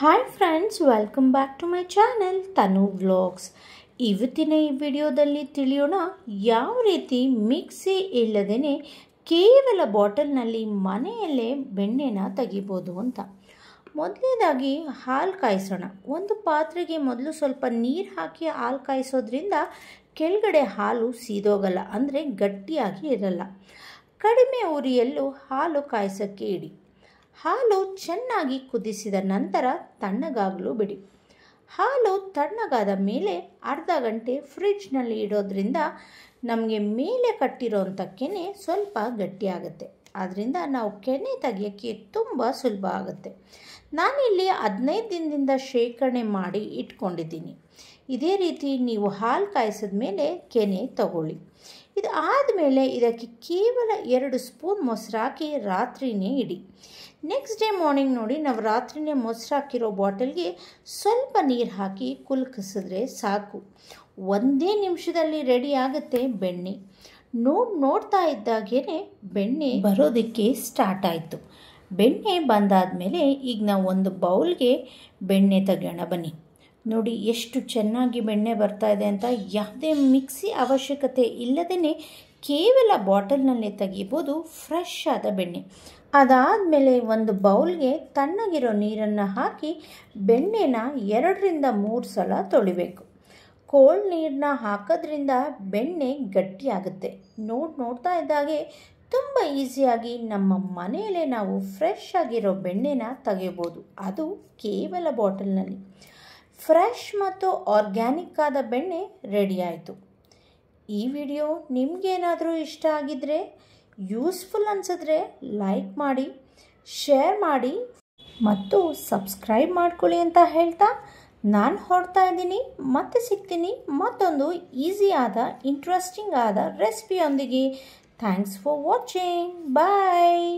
Hi friends, welcome back to my channel Tanu vlogs. ಇವತ್ತಿನ ಈ ವಿಡಿಯೋದಲ್ಲಿ ತಿಳಿಯೋಣ ಯಾವ ರೀತಿ ಮಿಕ್ಸಿ ಇಲ್ಲದೇ ಕೇವಲ ಬಾಟಲ್ನಲ್ಲಿ ಮನೆಯಲ್ಲೇ ಬೆಣ್ಣೆನ ತೆಗಿಬೋದು ಅಂತ. ಮೊದಲನೇದಾಗಿ ಹಾಲು ಕಾಯಿಸೋಣ. ಒಂದು ಪಾತ್ರೆಗೆ ಮೊದಲು ಸ್ವಲ್ಪ ನೀರು ಹಾಕಿ ಹಾಲು ಕಾಯಿಸೋದ್ರಿಂದ ಕೆಳಗಡೆ ಹಾಲು ಸೀದೋಗಲ್ಲ, ಅಂದರೆ ಗಟ್ಟಿಯಾಗಿ ಇರಲ್ಲ. ಕಡಿಮೆ ಉರಿಯಲ್ಲೂ ಹಾಲು ಕಾಯಿಸೋಕ್ಕೆ ಇಡಿ. ಹಾಲು ಚೆನ್ನಾಗಿ ಕುದಿಸಿದ ನಂತರ ತಣ್ಣಗಾಗಲು ಬಿಡಿ. ಹಾಲು ತಣ್ಣಗಾದ ಮೇಲೆ ಅರ್ಧ ಗಂಟೆ ಫ್ರಿಡ್ಜ್ನಲ್ಲಿ ಇಡೋದ್ರಿಂದ ನಮಗೆ ಮೇಲೆ ಕಟ್ಟಿರೋಂಥ ಕೆನೆ ಸ್ವಲ್ಪ ಗಟ್ಟಿಯಾಗುತ್ತೆ. ಆದ್ದರಿಂದ ನಾವು ಕೆನೆ ತೆಗಿಯೋಕ್ಕೆ ತುಂಬ ಸುಲಭ ಆಗುತ್ತೆ. ನಾನಿಲ್ಲಿ 15 ದಿನದಿಂದ ಶೇಖರಣೆ ಮಾಡಿ ಇಟ್ಕೊಂಡಿದ್ದೀನಿ. ಇದೇ ರೀತಿ ನೀವು ಹಾಲು ಕಾಯಿಸಿದ ಮೇಲೆ ಕೆನೆ ತಗೊಳ್ಳಿ. ಇದು ಆದಮೇಲೆ ಇದಕ್ಕೆ ಕೇವಲ 2 ಸ್ಪೂನ್ ಮೊಸರು ಹಾಕಿ ರಾತ್ರಿನೇ ಇಡಿ. ನೆಕ್ಸ್ಟ್ ಡೇ ಮಾರ್ನಿಂಗ್ ನೋಡಿ, ನಾವು ರಾತ್ರಿನೇ ಮೊಸರು ಹಾಕಿರೋ ಬಾಟಲ್ಗೆ ಸ್ವಲ್ಪ ನೀರು ಹಾಕಿ ಕುಲುಕಿಸಿದ್ರೆ ಸಾಕು. 1 ನಿಮಿಷದಲ್ಲಿ ರೆಡಿ ಆಗುತ್ತೆ ಬೆಣ್ಣೆ. ನೋಡ್ತಾ ಇದ್ದಾಗೇ ಬೆಣ್ಣೆ ಬರೋದಕ್ಕೆ ಸ್ಟಾರ್ಟ್ ಆಯಿತು. ಬೆಣ್ಣೆ ಬಂದಾದಮೇಲೆ ಈಗ ನಾವು ಒಂದು ಬೌಲ್ಗೆ ಬೆಣ್ಣೆ ತೆಗೆಯೋಣ ಬನ್ನಿ. ನೋಡಿ ಎಷ್ಟು ಚೆನ್ನಾಗಿ ಬೆಣ್ಣೆ ಬರ್ತಾ ಇದೆ ಅಂತ. ಯಾವುದೇ ಮಿಕ್ಸಿ ಅವಶ್ಯಕತೆ ಇಲ್ಲದೇ ಕೇವಲ ಬಾಟಲ್ನಲ್ಲೇ ತೆಗಿಬೋದು ಫ್ರೆಶ್ ಆದ ಬೆಣ್ಣೆ. ಅದಾದಮೇಲೆ ಒಂದು ಬೌಲ್ಗೆ ತಣ್ಣಗಿರೋ ನೀರನ್ನು ಹಾಕಿ ಬೆಣ್ಣೆನ 2ರಿಂದ 3 ಸಲ ತೊಳಿಬೇಕು. ಕೋಲ್ಡ್ ನೀರನ್ನ ಹಾಕೋದ್ರಿಂದ ಬೆಣ್ಣೆ ಗಟ್ಟಿಯಾಗುತ್ತೆ. ನೋಡ್ತಾ ಇದ್ದಾಗೆ ತುಂಬ ಈಸಿಯಾಗಿ ನಮ್ಮ ಮನೆಯಲ್ಲೇ ನಾವು ಫ್ರೆಶ್ ಆಗಿರೋ ಬೆಣ್ಣೆನ ತೆಗಿಬೋದು, ಅದು ಕೇವಲ ಬಾಟಲ್ನಲ್ಲಿ. ಫ್ರೆಶ್ ಮತ್ತು ಆರ್ಗ್ಯಾನಿಕ್ ಆದ ಬೆಣ್ಣೆ ರೆಡಿ ಆಯಿತು. ಈ ವಿಡಿಯೋ ನಿಮಗೇನಾದರೂ ಇಷ್ಟ ಆಗಿದ್ದರೆ, ಯೂಸ್ಫುಲ್ ಅನಿಸಿದ್ರೆ ಲೈಕ್ ಮಾಡಿ, ಶೇರ್ ಮಾಡಿ ಮತ್ತು ಸಬ್ಸ್ಕ್ರೈಬ್ ಮಾಡ್ಕೊಳ್ಳಿ ಅಂತ ಹೇಳ್ತಾ ನಾನು ಹೊರಡ್ತಾ ಇದ್ದೀನಿ. ಮತ್ತೆ ಸಿಗ್ತೀನಿ ಮತ್ತೊಂದು ಈಸಿ ಆದ ಇಂಟ್ರೆಸ್ಟಿಂಗ್ ಆದ ರೆಸಿಪಿಯೊಂದಿಗೆ. Thanks for watching. ಬಾಯ್.